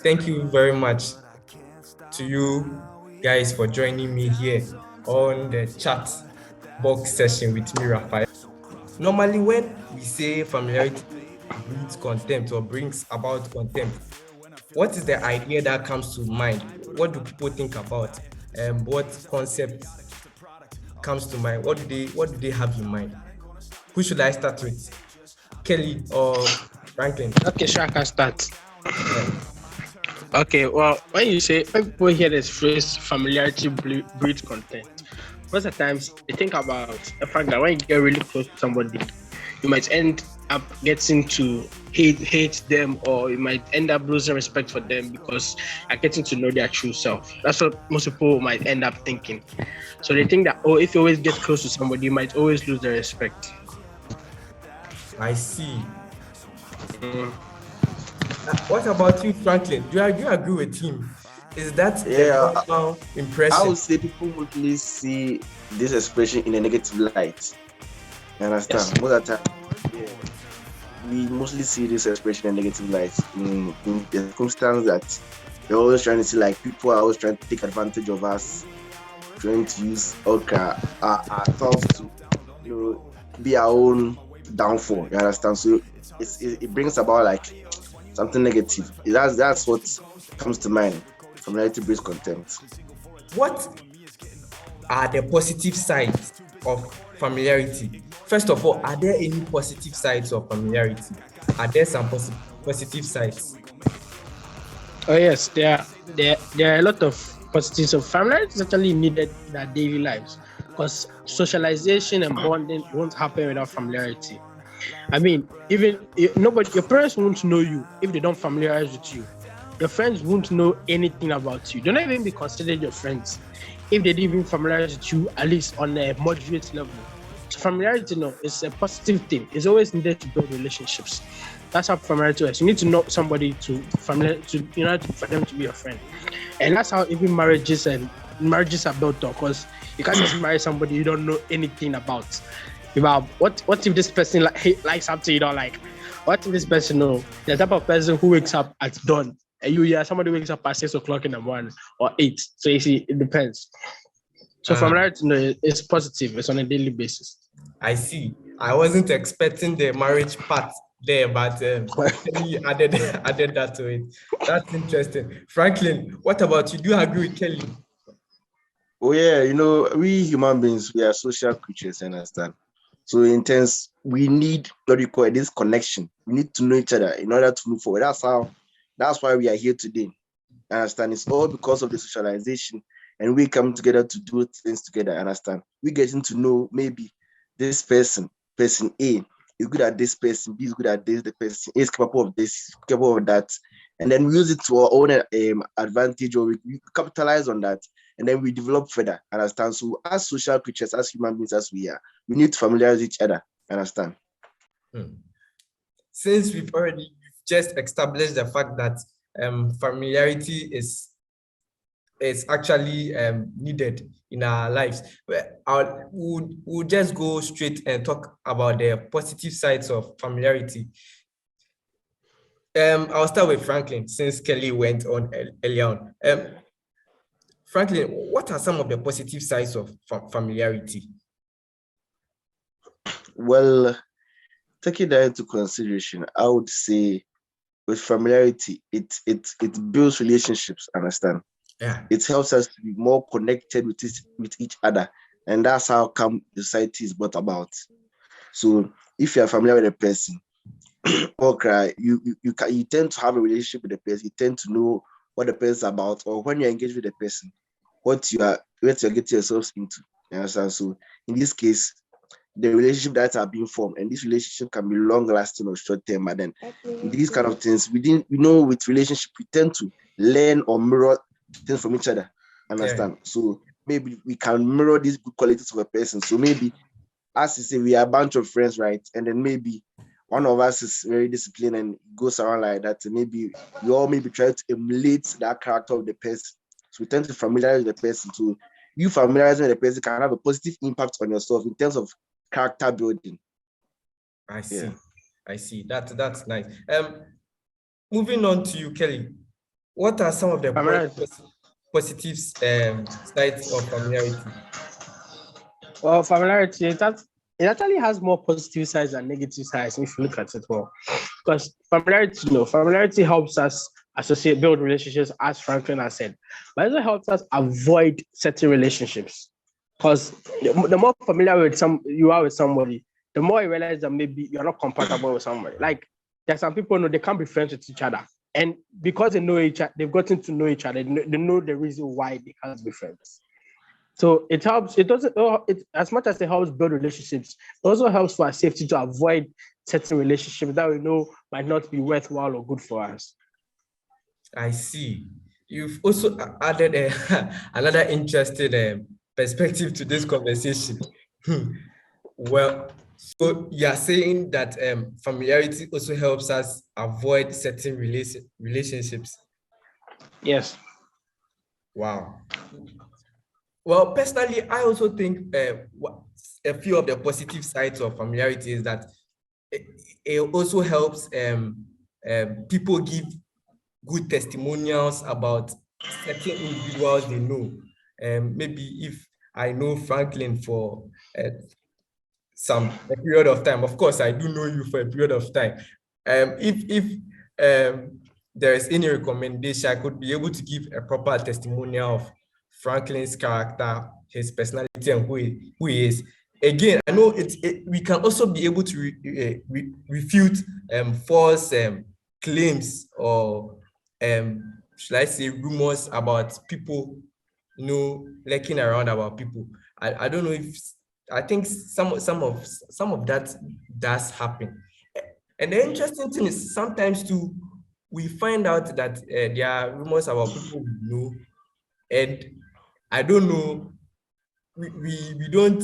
thank you very much to you guys for joining me here on the chat box session with me, Raphael. Normally, when we say familiarity breeds contempt or brings about contempt, what is the idea that comes to mind? What do people think about? What concept comes to mind? What do they have in mind? Who should I start with? Kelly or Franklin? Okay, sure, I can start. Yeah. Okay, well, when people hear this phrase familiarity breeds contempt, most of the times they think about the fact that when you get really close to somebody, you might end up getting to hate them, or you might end up losing respect for them because you're getting to know their true self. That's what most people might end up thinking. So they think that, oh, if you always get close to somebody, you might always lose their respect. I see. What about you, Franklin? Do you agree with him? Is that the Yeah, normal I impression? would say people mostly see this expression in a negative light. You Yes. understand? Most of the time, yeah, we mostly see this expression in negative light in the circumstance that they're always trying to see, like, people are always trying to take advantage of us, trying to use our thoughts to, be our own downfall. You understand? So it brings about like something negative. That's what comes to mind. Familiarity breeds contempt. What are the positive sides of familiarity? First of all, are there any positive sides of familiarity? Are there some positive sides? Oh yes, there are a lot of positives. So familiarity is actually needed in our daily lives because socialization and bonding won't happen without familiarity. I mean, even nobody, your parents won't know you if they don't familiarize with you. Your friends won't know anything about you. They're not even be considered your friends if they didn't even familiarize with you, at least on a moderate level. So familiarity, no, is a positive thing. It's always needed to build relationships. That's how familiarity works. You need to know somebody for them to be your friend, and that's how even marriages are built on. Because you can't just marry somebody you don't know anything about. What if this person likes something you don't like? What if this person the type of person who wakes up at dawn and somebody wakes up at 6 o'clock in the morning or 8? So you see, it depends. So familiarity is positive. It's on a daily basis. I see. I wasn't expecting the marriage part there, but Kelly added that to it. That's interesting. Franklin, what about you? Do you agree with Kelly? Oh yeah, we human beings, we are social creatures, you understand? So in terms, we need what you call this connection. We need to know each other in order to move forward. That's why we are here today. Understand? It's all because of the socialization, and we come together to do things together. Understand? We getting to know maybe this person A is good at this, person B is good at this, the person A is capable of this, capable of that, and then we use it to our own advantage, or we capitalize on that, and then we develop further. Understand? So as social creatures, as human beings as we are, we need to familiarize each other. Understand? Since we've just established the fact that familiarity is actually needed in our lives, we'll just go straight and talk about the positive sides of familiarity. I'll start with Franklin, since Kelly went on earlier on. Franklin, what are some of the positive sides of familiarity? Well, taking that into consideration, I would say with familiarity, it builds relationships. Understand? Yeah. It helps us to be more connected with each other, and that's how society is brought about. So if you are familiar with a person, okay, you tend to have a relationship with the person. You tend to know what the person is about, or when you engage with the person, what you're getting yourselves into. You understand? So in this case, the relationship that are being formed, and this relationship can be long lasting or short term. But then these kind of things, with relationship, we tend to learn or mirror things from each other. Understand? Yeah. So maybe we can mirror these good qualities of a person. So maybe, as you say, we are a bunch of friends, right? And then maybe one of us is very disciplined and goes around like that. And maybe we all try to emulate that character of the person. So we tend to familiarize with the person. So you familiarizing with the person can have a positive impact on yourself in terms of character building. I see. Yeah. I see. That's nice. Moving on to you, Kelly. What are some of the Familiarity. positive sides of familiarity? Well, familiarity, it actually has more positive sides than negative sides if you look at it well. Because familiarity, familiarity helps us associate, build relationships, as Franklin has said, but it also helps us avoid certain relationships. Because the more familiar with you are with somebody, the more you realize that maybe you're not compatible with somebody. Like there's some people they can't be friends with each other, and because they know each other, they've gotten to know each other. They know the reason why they can't be friends. So it helps. It doesn't. It as much as it helps build relationships, it also helps for our safety to avoid certain relationships that we know might not be worthwhile or good for us. I see. You've also added another interesting perspective to this conversation. Well, so you are saying that familiarity also helps us avoid certain relationships. Yes. Wow. Well, personally, I also think a few of the positive sides of familiarity is that it also helps people give good testimonials about certain individuals they know. Maybe if I know Franklin for a period of time, of course, I do know you for a period of time. If there is any recommendation, I could be able to give a proper testimonial of Franklin's character, his personality, and who he is. Again, I know we can also be able to refute false claims or should I say rumors about people, lurking around about people. I don't know if I think some of that does happen. And the interesting thing is sometimes too we find out that there are rumors about people we know, and I don't know, we don't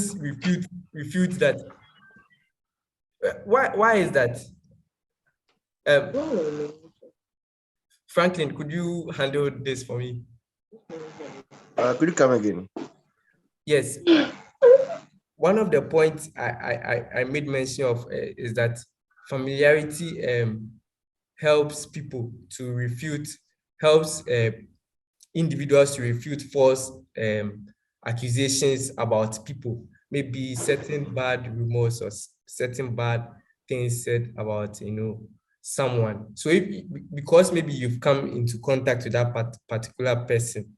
refute that. Why is that? Franklin, could you handle this for me? Could you come again? Yes. One of the points I made mention of is that familiarity helps people to helps individuals to refute false accusations about people, maybe certain bad rumors or certain bad things said about someone. So because maybe you've come into contact with that particular person,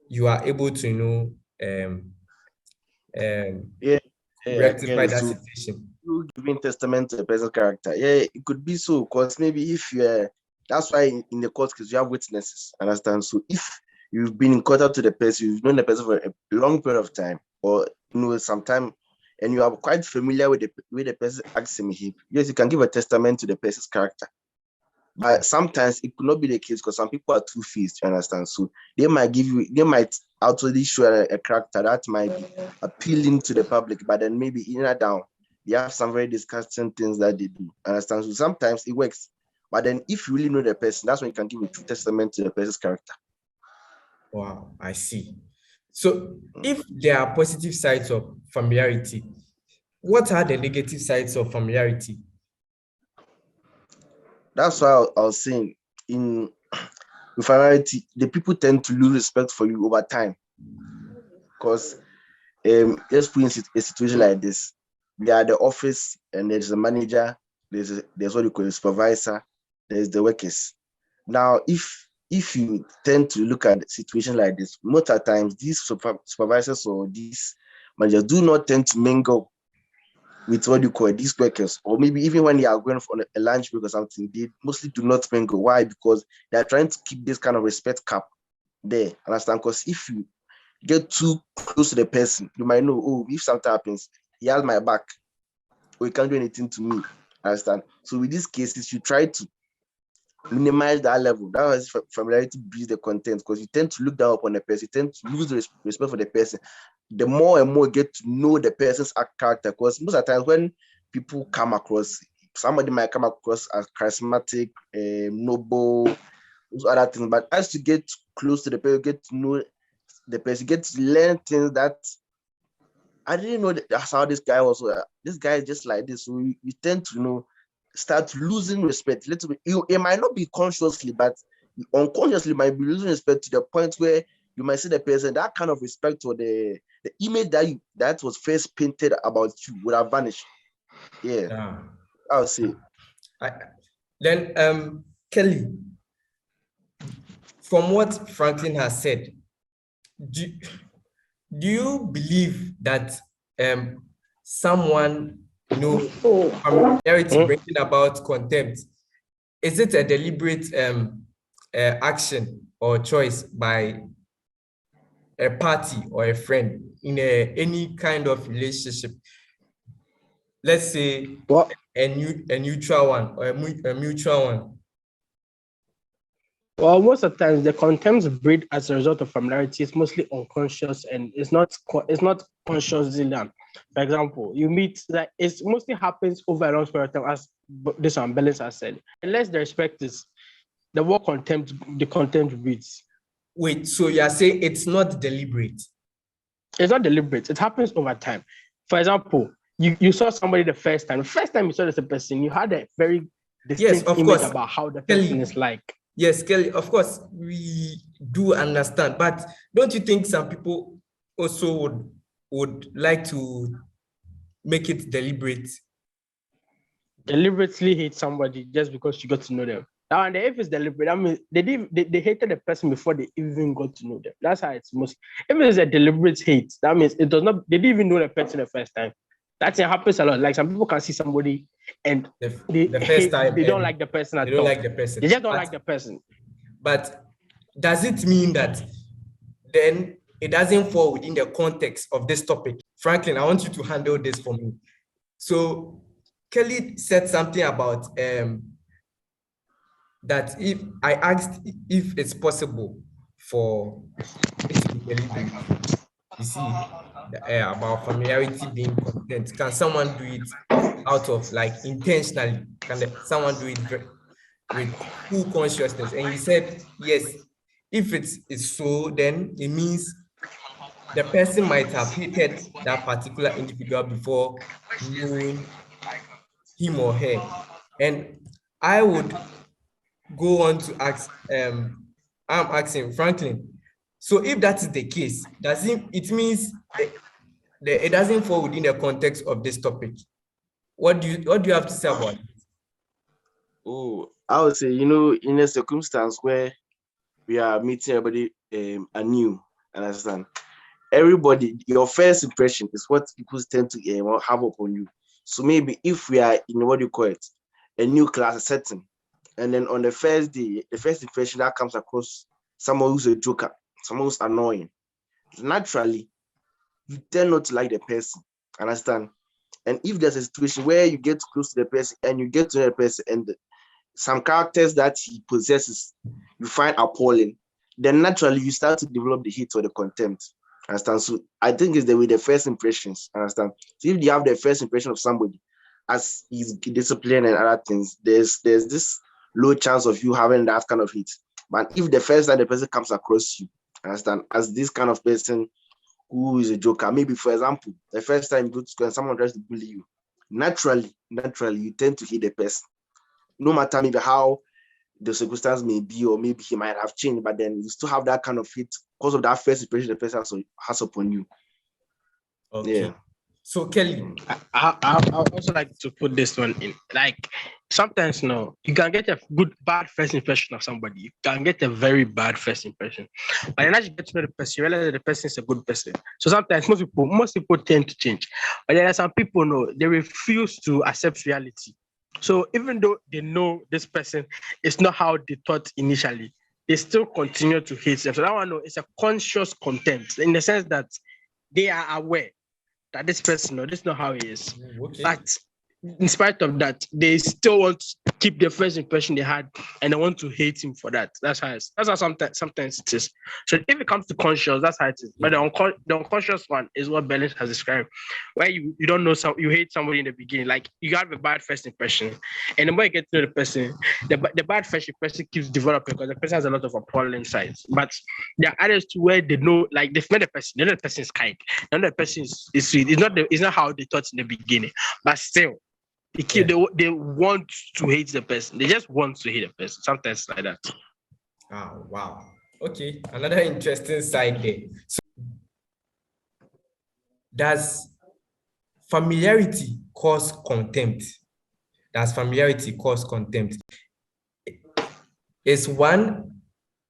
you are able to Yeah, I get rectify it. that So situation. you giving testament to a person's character. Yeah, it could be so, because maybe if you're that's why in the court case you have witnesses, understand? So if you've been in contact to the person, you've known the person for a long period of time, or some time, and you are quite familiar with the person asking him, yes, you can give a testament to the person's character. But sometimes it could not be the case because some people are two-faced, you understand? So they might outwardly show a character that might be appealing to the public, but then maybe inner down, they have some very disgusting things that they do, understand? So sometimes it works. But then if you really know the person, that's when you can give a true testament to the person's character. Wow, I see. So if there are positive sides of familiarity, what are the negative sides of familiarity? That's why I was saying in familiarity, the people tend to lose respect for you over time. Because let's put in a situation like this. They are the office and there's a manager, there's what you call a supervisor, there's the workers. Now, if you tend to look at a situation like this, most of the times these supervisors or these managers do not tend to mingle with what you call these workers, or maybe even when they are going for a lunch break or something, they mostly do not mingle. Why? Because they are trying to keep this kind of respect cap there. Understand? Because if you get too close to the person, you might know, oh, if something happens, he has my back, or he can't do anything to me. Understand? So with these cases, you try to minimize that level. That was familiarity breeds the content, because you tend to look down upon the person, you tend to lose the respect for the person. The more and more you get to know the person's character, because most of the times when people come across, somebody might come across as charismatic, noble, those other things. But as you get close to the person, get to know the person, get to learn things that I didn't know that's how this guy was. This guy is just like this. So you tend to start losing respect. It might not be consciously, but unconsciously might be losing respect to the point where you might see the person, that kind of respect or the image that was first painted about you would have vanished. Yeah. I'll say. Then Kelly, from what Franklin has said, do you believe that someone, familiarity bringing about contempt, is it a deliberate action or choice by a party or a friend in any kind of relationship? Let's say a neutral one or a mutual one. Well, most of the times the contempt breed as a result of familiarity is mostly unconscious and it's not consciously done. For example, you meet, like, it mostly happens over a long period of time, as this one Balance has said. Unless the respect is the word contempt, the contempt breeds. Wait, so you are saying it's not deliberate? It's not deliberate. It happens over time. For example, you saw somebody the first time. The first time you saw this person, you had a very distinct image about how the person is like. Yes, Kelly, of course, we do understand. But don't you think some people also would like to make it deliberate? Deliberately hate somebody just because you got to know them. Now, and if it's deliberate, I mean, they hated the person before they even got to know them. That's how it's most. If it's a deliberate hate, that means it does not. They didn't even know the person the first time. That happens a lot. Like some people can see somebody and the first time they don't like the person at all. They don't like the person. They just don't like the person. But does it mean that then it doesn't fall within the context of this topic? Franklin, I want you to handle this for me. So Kelly said something about that if I asked if it's possible for it to be deliberate. You see, about familiarity being content. Can someone do it out of like intentionally? Can someone do it with full consciousness? And you said yes. If it's so, then it means the person might have hated that particular individual before knowing him or her. And I would go on to ask, I'm asking Franklin, so if that is the case, it means it doesn't fall within the context of this topic? What do you have to say about it? Oh, I would say, in a circumstance where we are meeting everybody anew, understand? Everybody, your first impression is what people tend to have upon you. So maybe if we are in what you call it, a new class setting, and then on the first day, the first impression that comes across someone who's a joker, someone who's annoying, naturally, you tend not to like the person, understand? And if there's a situation where you get close to the person and you get to know the person and some characters that he possesses, you find appalling, then naturally you start to develop the hate or the contempt. Understand? So I think it's the way the first impressions. Understand? So if you have the first impression of somebody as he's disciplined and other things, there's this low chance of you having that kind of hate. But if the first time the person comes across you, understand, as this kind of person who is a joker, maybe for example, the first time you go to school and someone tries to bully you, naturally, you tend to hate the person. No matter maybe how the circumstance may be, or maybe he might have changed, but then you still have that kind of hate because of that first impression the person has upon you. Okay. Yeah. So Kelly, I also like to put this one in. Like sometimes, you can get a bad first impression of somebody. You can get a very bad first impression, but then as you get to know the person, you realize that the person is a good person. So sometimes most people tend to change, but there are some people they refuse to accept reality. So even though they know this person is not how they thought initially, they still continue to hate them. So that one is a conscious contempt in the sense that they are aware that this person, this is not how he is. Okay. But in spite of that, they still want to keep the first impression they had and they want to hate him for that. That's how sometimes it is. So if it comes to conscious, that's how it is. But the unconscious one is what Bellis has described, where you don't know, you hate somebody in the beginning. Like you have a bad first impression, and the more you get to know the person, the bad first impression keeps developing because the person has a lot of appalling sides. But there are others to where they know, like they've met the person, they know the person is kind, they know the person is sweet. It's not how they thought in the beginning, but still, They want to hate the person. They just want to hate the person. Sometimes like that. Ah, wow. Okay, another interesting side there. So, does familiarity cause contempt? Does familiarity cause contempt? Is one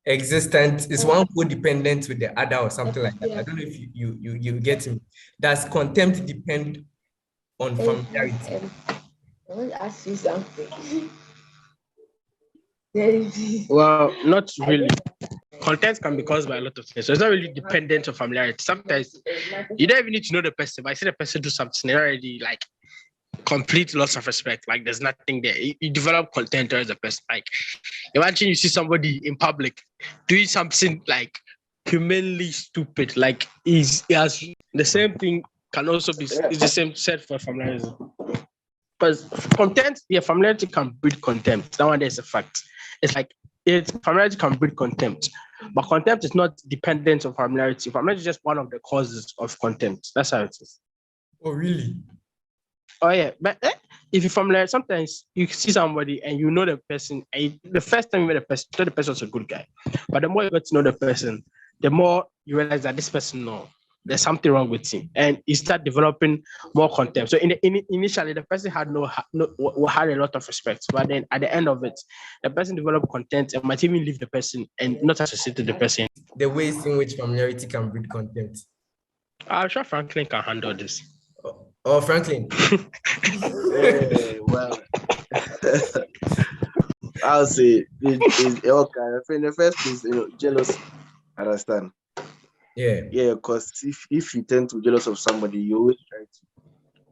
existent, is one codependent with the other or something like that? I don't know if you get me. Does contempt depend on familiarity? I want to ask you something. Well, not really. Content can be caused by a lot of things. So it's not really dependent on familiarity. Sometimes you don't even need to know the person, but I see the person do something already like complete loss of respect. Like there's nothing there. You develop contempt towards the person. Like imagine you see somebody in public doing something like humanly stupid. Like he has the same thing can also be is the same said for familiarity. Because contempt, familiarity can breed contempt. That one is a fact. It's like familiarity can breed contempt, but contempt is not dependent on familiarity. Familiarity is just one of the causes of contempt. That's how it is. Oh, really? Oh yeah, but if you familiar, sometimes you see somebody and you know the person, and the first time you met the person, you thought the person was a good guy, but the more you get to know the person, the more you realize that this person, no, there's something wrong with him, and you start developing more contempt. So initially, the person had had a lot of respect, but then at the end of it, the person developed contempt and might even leave the person and not associate with the person. The ways in which familiarity can breed contempt. I'm sure Franklin can handle this. Oh, Franklin. Well, I'll say it okay. In the first place, jealousy. Understand? Yeah. Yeah, because if you tend to be jealous of somebody, you always try to,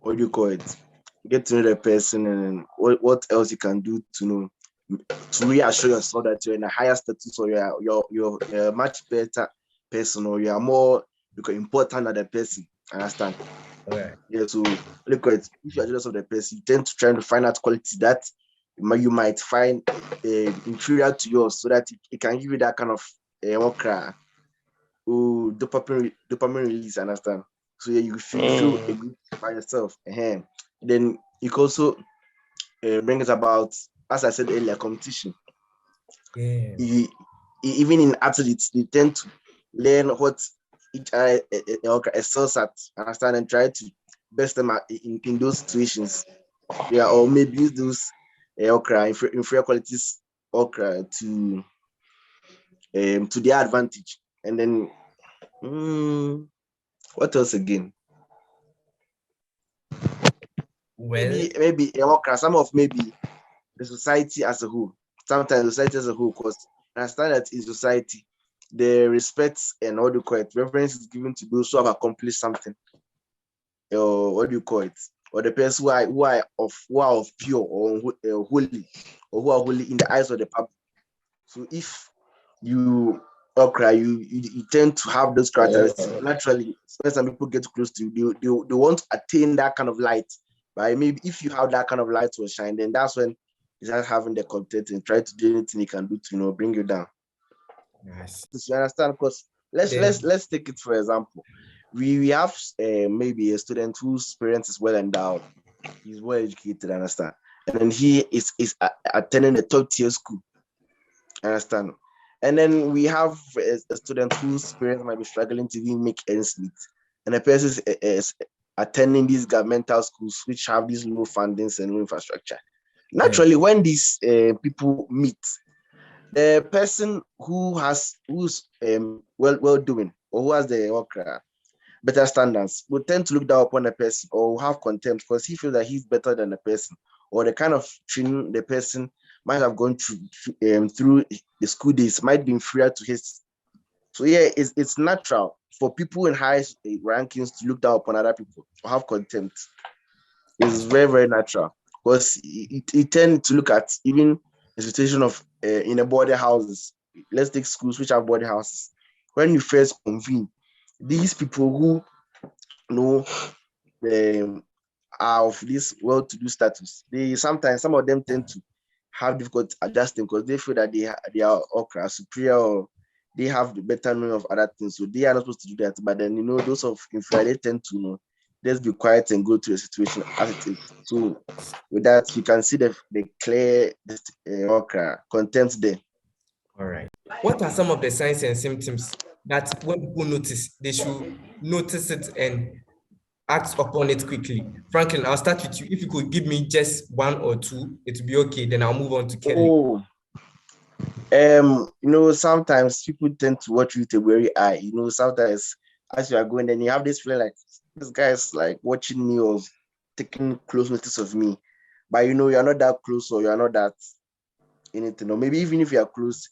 what do you call it? Get to know the person and what else you can do to reassure yourself that you're in a higher status or you're a much better person or you are more important than the person. Understand? Right. Yeah, so look at it. If you're jealous of the person, you tend to try to find out qualities that you might find inferior to yours so that it can give you that kind of dopamine release, understand? So yeah, you feel good by yourself. Then you can also bring us about, as I said earlier, competition. Yeah. Even in athletes, they tend to learn what each other excels at, understand, and try to best them in those situations. Yeah, or maybe use those inferior qualities to their advantage. And then what else again? Well, maybe some of maybe the society as a whole. Sometimes society as a whole, because I understand that in society, the respect and what do you call it, reverence is given to those who have accomplished something. Or what do you call it? Or the person who are of pure or holy, or who are holy in the eyes of the public. So if you you tend to have those characteristics naturally. When some people get close to you, they want to attain that kind of light. Right? Maybe if you have that kind of light to shine, then that's when you start having the content and try to do anything you can do to bring you down. nice. You understand? Because let's take it for example. We have maybe a student whose parents is well endowed, he's well educated, understand, and then he is attending a top tier school, understand. And then we have a student whose parents might be struggling to even make ends meet, and the person is attending these governmental schools which have these low fundings and low infrastructure. Naturally, when these people meet, the person who's well doing or who has the better standards will tend to look down upon the person or have contempt because he feels that he's better than the person, or the kind of training the person might have gone through the school days might be inferior to his. So yeah, it's natural for people in high rankings to look down upon other people or have contempt. It's very, very natural because it tends to look at even the situation of in a boarding houses. Let's take schools which have boarding houses. When you first convene, these people who know are of this well-to-do status, sometimes some of them tend to have difficulty adjusting because they feel that they are okra superior, or they have the better knowing of other things, so they are not supposed to do that. But then those of inferior, they tend to just be quiet and go through the situation as it is. So with that, you can see the clear contempt there. All right. What are some of the signs and symptoms that when people notice, they should notice it and act upon it quickly? Franklin, I'll start with you. If you could give me just one or two, it will be okay. Then I'll move on to Kelly. Sometimes people tend to watch you with a weary eye. Sometimes as you are going, then you have this feeling like this guy is like watching me or taking close notice of me. But you're not that close or you're not that anything. Or maybe even if you are close,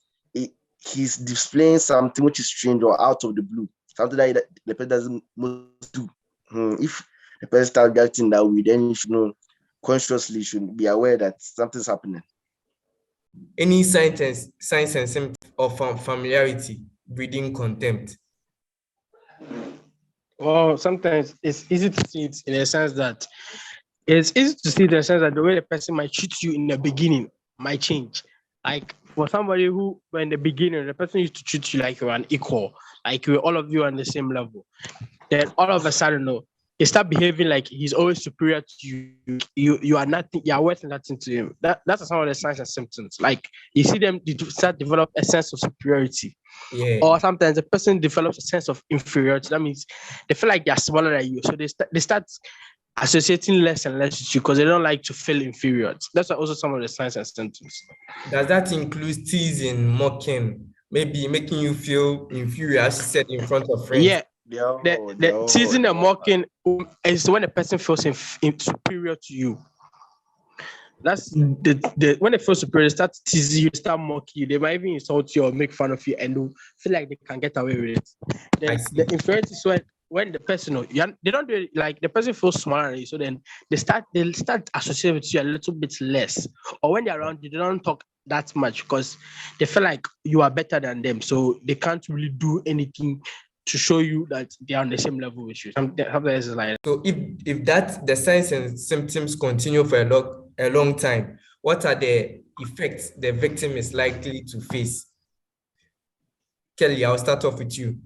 he's displaying something which is strange or out of the blue. Something that the person doesn't most do. If the person starts acting that way, then you should know consciously should be aware that something's happening. Any signs and symptoms of familiarity breeding contempt? Well, sometimes it's easy to see it in the sense that the way the person might treat you in the beginning might change. Like for somebody who, in the beginning, the person used to treat you like you were an equal, like all of you are on the same level. Then all of a sudden, no, he start behaving like he's always superior to you. You are nothing. You are worth nothing to him. That's some of the signs and symptoms. Like you see them start develop a sense of superiority. Yeah. Or sometimes the person develops a sense of inferiority. That means they feel like they are smaller than you, so they start associating less and less with you because they don't like to feel inferior. That's also some of the signs and symptoms. Does that include teasing, mocking, maybe making you feel inferior, as you said, in front of friends? Yeah. The teasing and mocking is when a person feels superior to you. That's when they feel superior, they start teasing you, start mocking you. They might even insult you or make fun of you and they'll feel like they can get away with it. Then the inferiority is when the person, they don't do it, like the person feels smaller than you, so then they'll start associating with you a little bit less. Or when they're around you, they don't talk that much because they feel like you are better than them, so they can't really do anything to show you that they are on the same level with you. Something is like so if that the signs and symptoms continue for a long time, what are the effects the victim is likely to face? Kelly, I'll start off with you.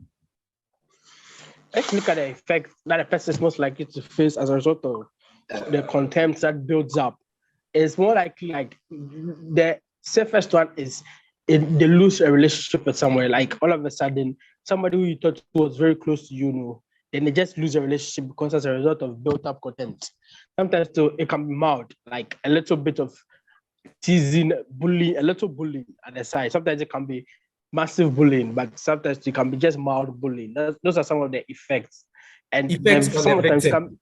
Let's look at the effect that a person is most likely to face as a result of the contempt that builds up. It's more likely like the safest one is they lose a relationship with someone. Like all of a sudden, somebody who you thought was very close to you, then they just lose a relationship because as a result of built up contempt. Sometimes too, it can be mild, like a little bit of teasing, bullying, a little bullying at the side. Sometimes it can be massive bullying, but sometimes it can be just mild bullying. Those are some of the effects. And effects on the victim.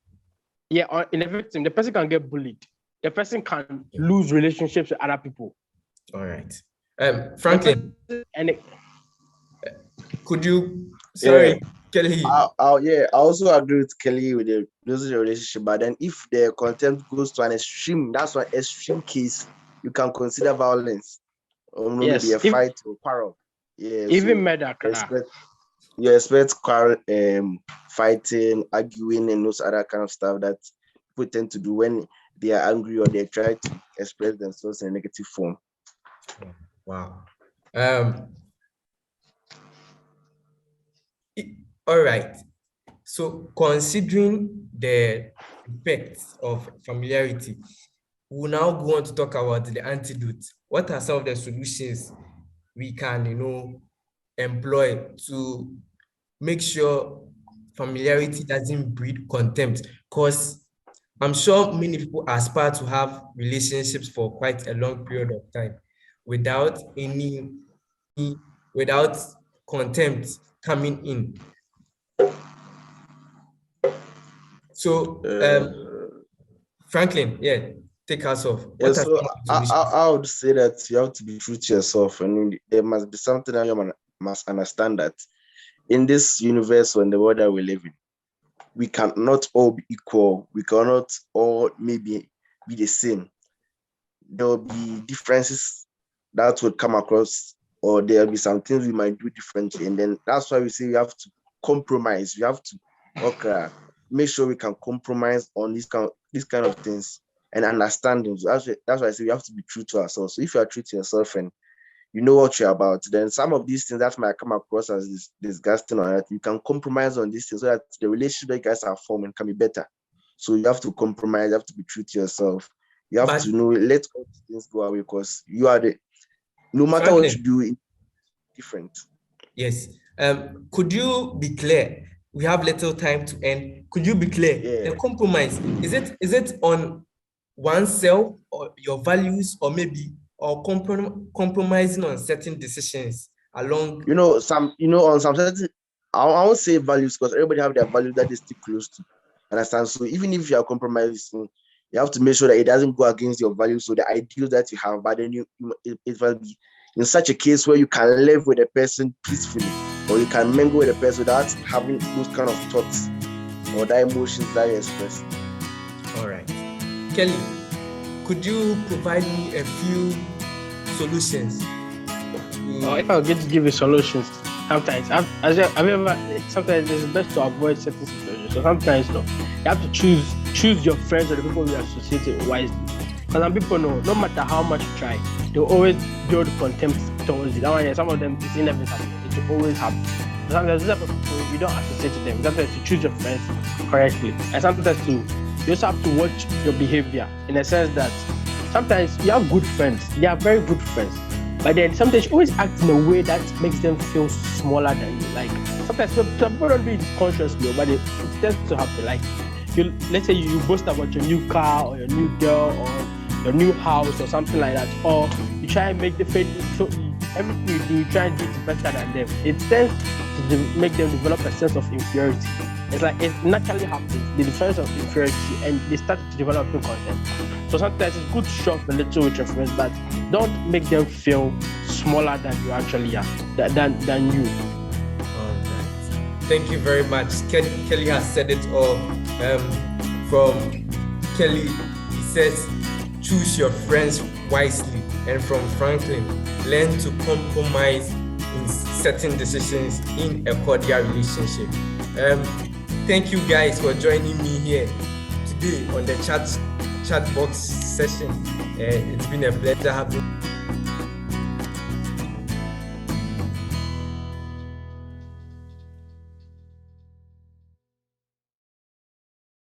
In the victim, the person can get bullied. The person can lose relationships with other people. All right. Franklin, could you? Sorry, Kelly. I also agree with Kelly with the losing the relationship. But then, if the contempt goes to an extreme, that's one extreme case you can consider violence, or maybe a fight or quarrel. Yeah, even murder. You expect fighting, arguing, and those other kind of stuff that people tend to do when they are angry or they try to express themselves in a negative form. Wow. All right. So considering the effects of familiarity, we'll now go on to talk about the antidote. What are some of the solutions we can, employ to make sure familiarity doesn't breed contempt? Because I'm sure many people aspire to have relationships for quite a long period of time without contempt coming in. So, Franklin, take us off. I would say that you have to be true to yourself, and there must be something that you must understand that in this universe or in the world that we live in, we cannot all be equal. We cannot all maybe be the same. There will be differences that would come across, or there will be some things we might do differently, and then that's why we say we have to compromise. We have to make sure we can compromise on these kind of things and understanding. That's why I say we have to be true to ourselves. So if you are true to yourself and you know what you're about, then some of these things that might come across as disgusting or that, you can compromise on these things so that the relationship that you guys are forming can be better. So you have to compromise, you have to be true to yourself. You have to know, let all these things go away, because you are no matter Franklin, what you do, it's different. Yes. Could you be clear? We have little time to end. Could you be clear? Yeah. The compromise, is it on oneself or your values, or maybe compromising on certain decisions along? On some certain, I won't say values, because everybody have their values that they stick close to. Understand? So even if you are compromising, you have to make sure that it doesn't go against your values, so the ideals that you have, but then it will be in such a case where you can live with a person peacefully, or you can mingle with a person without having those kind of thoughts or the emotions that you express. All right. Kelly, could you provide me a few solutions? If I get to give you solutions, sometimes sometimes it's best to avoid certain situations. So sometimes you have to choose your friends or the people you associate with wisely. Because some people know, no matter how much you try, they'll always build contempt towards you. That one, some of them is inevitable. It will always happen. Sometimes you don't associate with them. Sometimes you choose your friends correctly, and sometimes you also have to watch your behavior, in a sense that sometimes you have good friends. They are very good friends. But then sometimes you always act in a way that makes them feel smaller than you. Like sometimes some people don't do it consciously, but it tends to happen. Like let's say you boast about your new car or your new girl or your new house or something like that, or you try and make the faith so everything you do, you try and do it better than them. It tends to make them develop a sense of inferiority. It's like it naturally happens, the defense of inferiority, and they start to develop contempt. So sometimes it's good to show off a little with your friends, but don't make them feel smaller than you actually are, than you. All right. Thank you very much. Kelly has said it all. From Kelly, he says, choose your friends wisely. And from Franklin, learn to compromise in certain decisions in a cordial relationship. Thank you guys for joining me here today on the chat box session. It's been a pleasure having you.